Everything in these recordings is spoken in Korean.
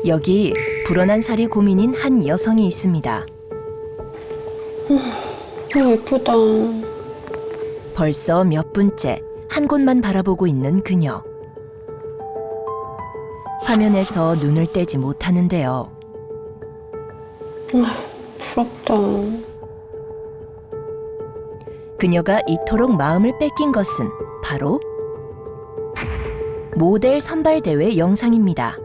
여기 불어난 살이 고민인 한 여성이 있습니다. 예쁘다. 벌써 몇 분째 한 곳만 바라보고 있는 그녀. 화면에서 눈을 떼지 못하는데요. 부럽다. 그녀가 이토록 마음을 뺏긴 것은 바로 모델 선발대회 영상입니다.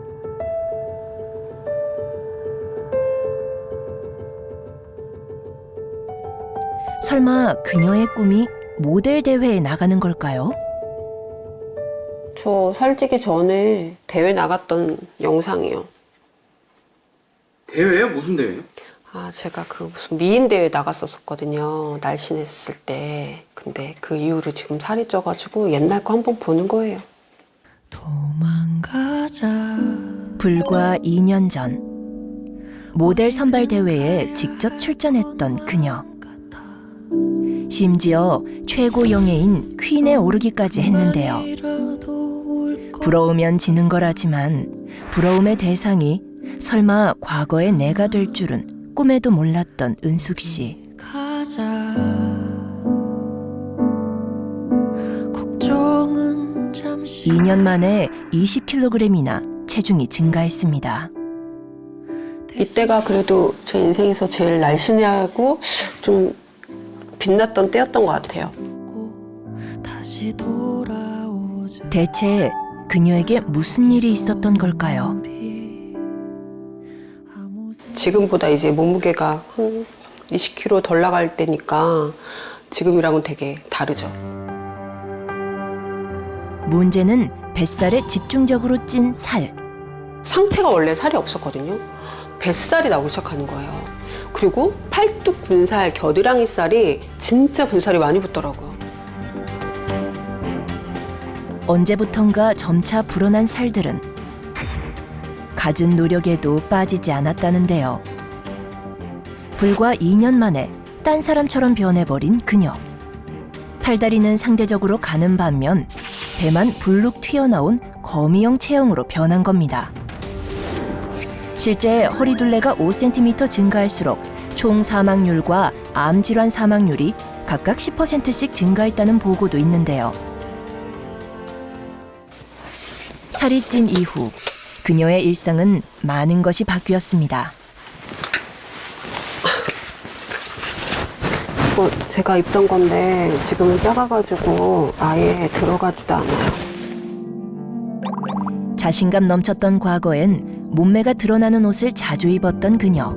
설마 그녀의 꿈이 모델 대회에 나가는 걸까요? 저 살찌기 전에 대회 나갔던 영상이요. 대회요? 무슨 대회요? 제가 그 무슨 미인 대회 나갔었거든요. 날씬했을 때. 근데 그 이후로 지금 살이 쪄가지고 옛날 거 한번 보는 거예요. 도망가자. 불과 2년 전 모델 선발 대회에 직접 출전했던 그녀. 심지어 최고 영예인 퀸에 오르기까지 했는데요. 부러우면 지는 거라지만 부러움의 대상이 설마 과거의 내가 될 줄은 꿈에도 몰랐던 은숙 씨. 걱정은 잠시 2년 만에 20kg이나 체중이 증가했습니다. 이때가 그래도 제 인생에서 제일 날씬하고 좀 빛났던 때였던 것 같아요. 다시 돌아오자. 대체 그녀에게 무슨 일이 있었던 걸까요? 지금보다 이제 몸무게가 한 20kg 덜 나갈 때니까 지금이랑은 되게 다르죠. 문제는 뱃살에 집중적으로 찐 살. 상체가 원래 살이 없었거든요. 뱃살이 나오기 시작하는 거예요. 그리고 팔뚝 군살, 겨드랑이 살이 진짜 군살이 많이 붙더라고요. 언제부턴가 점차 불어난 살들은 갖은 노력에도 빠지지 않았다는데요. 불과 2년 만에 딴 사람처럼 변해버린 그녀. 팔다리는 상대적으로 가는 반면 배만 불룩 튀어나온 거미형 체형으로 변한 겁니다. 실제 허리둘레가 5cm 증가할수록 총 사망률과 암 질환 사망률이 각각 10%씩 증가했다는 보고도 있는데요. 살이 찐 이후 그녀의 일상은 많은 것이 바뀌었습니다. 이거 제가 입던 건데 지금은 작아가지고 아예 들어가지도 않아요. 자신감 넘쳤던 과거엔 몸매가 드러나는 옷을 자주 입었던 그녀.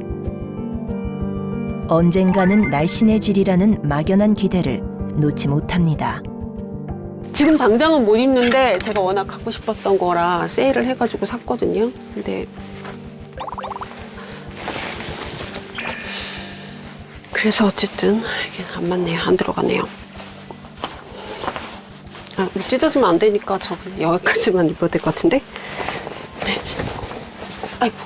언젠가는 날씬해지리라는 막연한 기대를 놓지 못합니다. 지금 당장은 못 입는데 제가 워낙 갖고 싶었던 거라 세일을 해가지고 샀거든요. 근데 그래서 어쨌든 이게 안 맞네요. 안 들어가네요. 찢어지면 안 되니까 저 여기까지만 입어야 될 것 같은데. 아이고,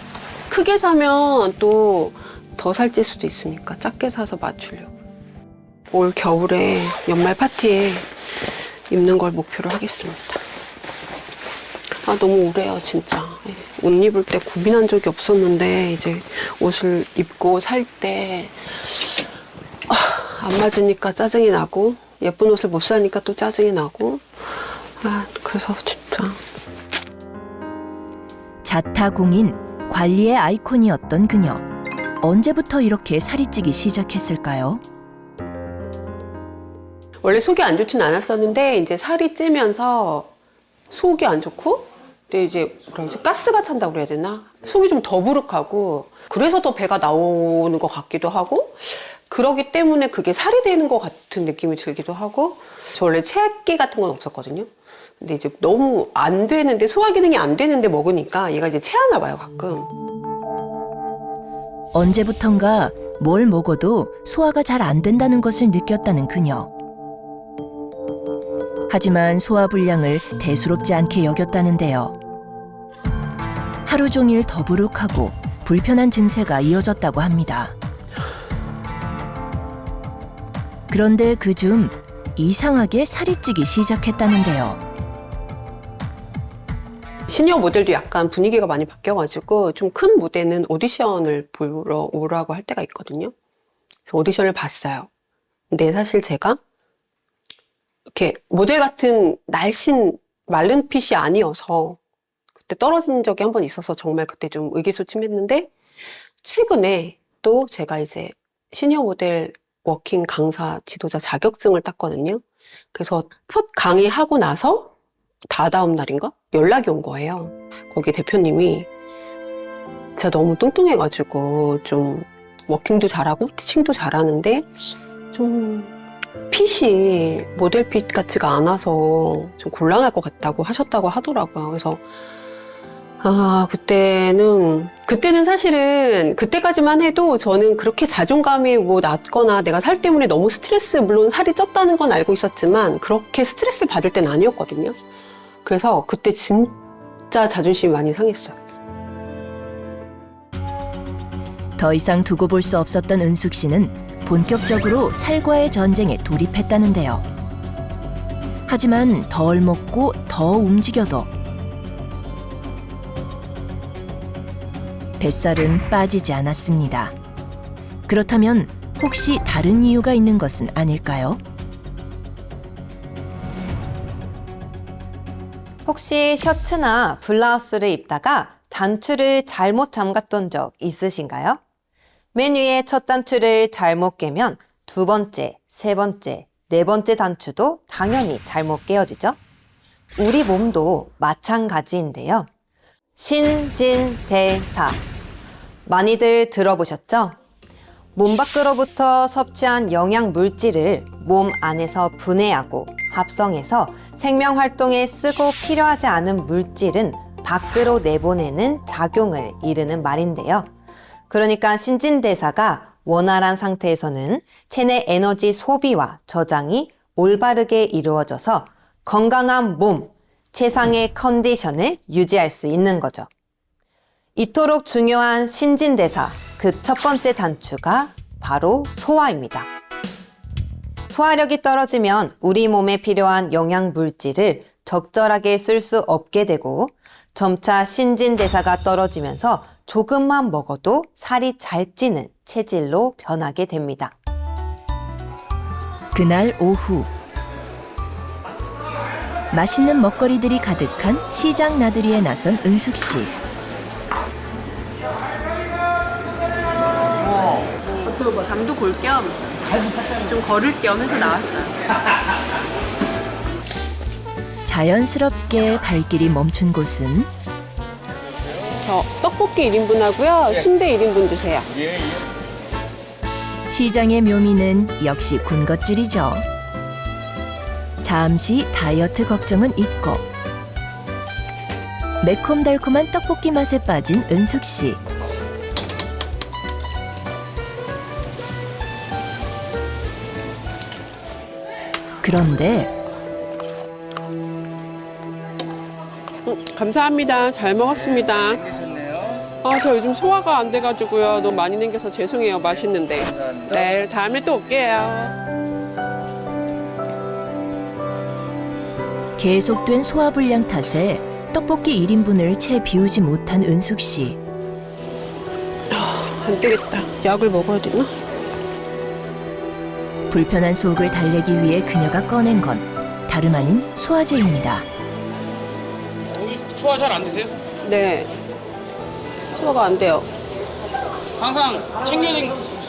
크게 사면 또 더 살찔 수도 있으니까 작게 사서 맞추려고. 올 겨울에 연말 파티에 입는 걸 목표로 하겠습니다. 너무 우울해요, 진짜. 옷 입을 때 고민한 적이 없었는데 이제 옷을 입고 살 때 안 맞으니까 짜증이 나고 예쁜 옷을 못 사니까 또 짜증이 나고 그래서 진짜. 자타공인, 관리의 아이콘이었던 그녀. 언제부터 이렇게 살이 찌기 시작했을까요? 원래 속이 안 좋진 않았었는데 이제 살이 찌면서 속이 안 좋고 근데 이제 가스가 찬다고 그래야 되나? 속이 좀 더부룩하고 그래서 더 배가 나오는 것 같기도 하고 그러기 때문에 그게 살이 되는 것 같은 느낌이 들기도 하고 저 원래 체액기 같은 건 없었거든요. 근데 이제 너무 안 되는데 소화 기능이 안 되는데 먹으니까 얘가 이제 체하나 봐요 가끔. 언제부턴가 뭘 먹어도 소화가 잘 안 된다는 것을 느꼈다는 그녀. 하지만 소화 불량을 대수롭지 않게 여겼다는데요. 하루 종일 더부룩하고 불편한 증세가 이어졌다고 합니다. 그런데 그중 이상하게 살이 찌기 시작했다는데요. 시니어 모델도 약간 분위기가 많이 바뀌어가지고 좀 큰 무대는 오디션을 보러 오라고 할 때가 있거든요. 그래서 오디션을 봤어요. 근데 사실 제가 이렇게 모델 같은 날씬 마른 핏이 아니어서 그때 떨어진 적이 한 번 있어서 정말 그때 좀 의기소침했는데 최근에 또 제가 이제 시니어 모델 워킹 강사 지도자 자격증을 땄거든요. 그래서 첫 강의하고 나서 다다음 날인가? 연락이 온 거예요. 거기 대표님이 제가 너무 뚱뚱해가지고 좀 워킹도 잘하고 티칭도 잘하는데 좀 핏이 모델 핏 같지가 않아서 좀 곤란할 것 같다고 하셨다고 하더라고요. 그래서 그때는 사실은 그때까지만 해도 저는 그렇게 자존감이 뭐 낮거나 내가 살 때문에 너무 스트레스, 물론 살이 쪘다는 건 알고 있었지만 그렇게 스트레스 받을 땐 아니었거든요. 그래서 그때 진짜 자존심이 많이 상했어요. 더 이상 두고 볼 수 없었던 은숙 씨는 본격적으로 살과의 전쟁에 돌입했다는데요. 하지만 덜 먹고 더 움직여도 뱃살은 빠지지 않았습니다. 그렇다면 혹시 다른 이유가 있는 것은 아닐까요? 혹시 셔츠나 블라우스를 입다가 단추를 잘못 잠갔던 적 있으신가요? 맨 위에 첫 단추를 잘못 깨면 두 번째, 세 번째, 네 번째 단추도 당연히 잘못 깨어지죠? 우리 몸도 마찬가지인데요. 신진대사. 많이들 들어보셨죠? 몸 밖으로부터 섭취한 영양 물질을 몸 안에서 분해하고 합성해서 생명 활동에 쓰고 필요하지 않은 물질은 밖으로 내보내는 작용을 이르는 말인데요. 그러니까 신진대사가 원활한 상태에서는 체내 에너지 소비와 저장이 올바르게 이루어져서 건강한 몸, 최상의 컨디션을 유지할 수 있는 거죠. 이토록 중요한 신진대사, 그 첫 번째 단추가 바로 소화입니다. 소화력이 떨어지면 우리 몸에 필요한 영양 물질을 적절하게 쓸 수 없게 되고 점차 신진대사가 떨어지면서 조금만 먹어도 살이 잘 찌는 체질로 변하게 됩니다. 그날 오후 맛있는 먹거리들이 가득한 시장 나들이에 나선 은숙 씨. 잠도 볼 겸 좀 걸을 겸 해서 나왔어요. 자연스럽게 발길이 멈춘 곳은 저 떡볶이 1인분 하고요. 순대 1인분 주세요. 시장의 묘미는 역시 군것질이죠. 잠시 다이어트 걱정은 잊고 매콤달콤한 떡볶이 맛에 빠진 은숙 씨. 그런데 감사합니다. 잘 먹었습니다. 저 요즘 소화가 안 돼가지고요. 너무 많이 남겨서 죄송해요. 맛있는데. 네, 다음에 또 올게요. 계속된 소화불량 탓에 떡볶이 1인분을 채 비우지 못한 은숙 씨. 안 되겠다. 약을 먹어야 되나? 불편한 속을 달래기 위해 그녀가 꺼낸 건 다름 아닌 소화제입니다. 소화 잘 안 되세요? 네. 소화가 안 돼요. 항상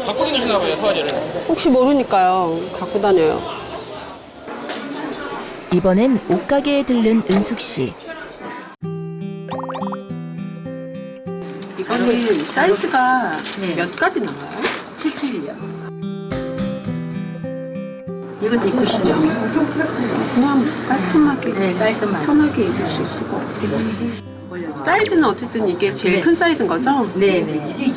갖고 다니시나 봐요, 소화제를. 혹시 모르니까요. 갖고 다녀요. 이번엔 옷가게에 들른 은숙 씨. 이거는 사이즈가 몇 가지 나와요? 77요. 이것도 이쁘시죠? 그냥 깔끔하게, 네, 깔끔하게. 편하게 입을 수 있을 것 같아요. 사이즈는 어쨌든 이게 제일 네. 큰 사이즈인 거죠? 네네.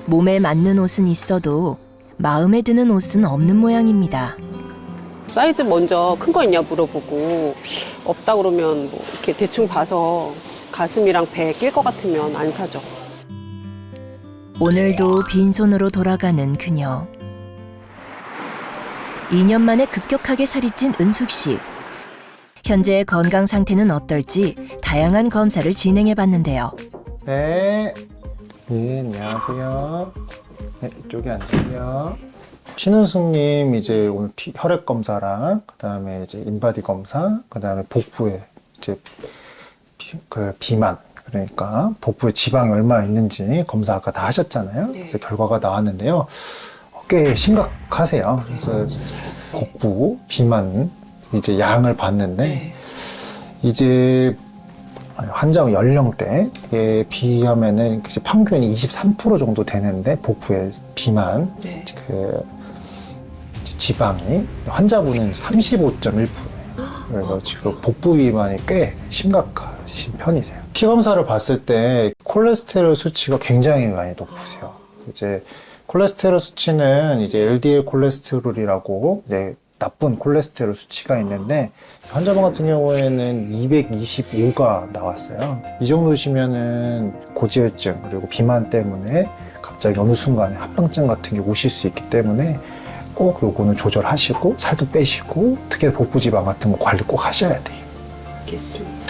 몸에 맞는 옷은 있어도 마음에 드는 옷은 없는 모양입니다. 사이즈 먼저 큰 거 있냐 물어보고 없다 그러면 뭐 이렇게 대충 봐서 가슴이랑 배에 낄 것 같으면 안 사죠. 오늘도 빈손으로 돌아가는 그녀. 2년 만에 급격하게 살이 찐 은숙 씨. 현재의 건강 상태는 어떨지 다양한 검사를 진행해 봤는데요. 네. 예, 안녕하세요. 네, 이쪽에 앉으세요. 신은숙님 이제 오늘 혈액 검사랑 그다음에 이제 인바디 검사, 그다음에 복부에 이제 비만, 그러니까 복부에 지방이 얼마 있는지 검사 아까 다 하셨잖아요. 그래서 결과가 나왔는데요. 꽤 심각하세요. 그래서 복부 비만 이제 양을 봤는데 이제 환자 연령대에 비하면은 평균이 23% 정도 되는데 복부의 비만 그 지방이 환자분은 35.1%예요. 그래서 지금 복부 비만이 꽤 심각하신 편이세요. 피 검사를 봤을 때 콜레스테롤 수치가 굉장히 많이 높으세요. 이제 콜레스테롤 수치는 이제 LDL 콜레스테롤이라고 이제 나쁜 콜레스테롤 수치가 있는데 환자분 같은 경우에는 225가 나왔어요. 이 정도시면은 고지혈증 그리고 비만 때문에 갑자기 어느 순간에 합병증 같은 게 오실 수 있기 때문에 꼭 요거는 조절하시고 살도 빼시고 특히 복부 지방 같은 거 관리 꼭 하셔야 돼요. 알겠습니다.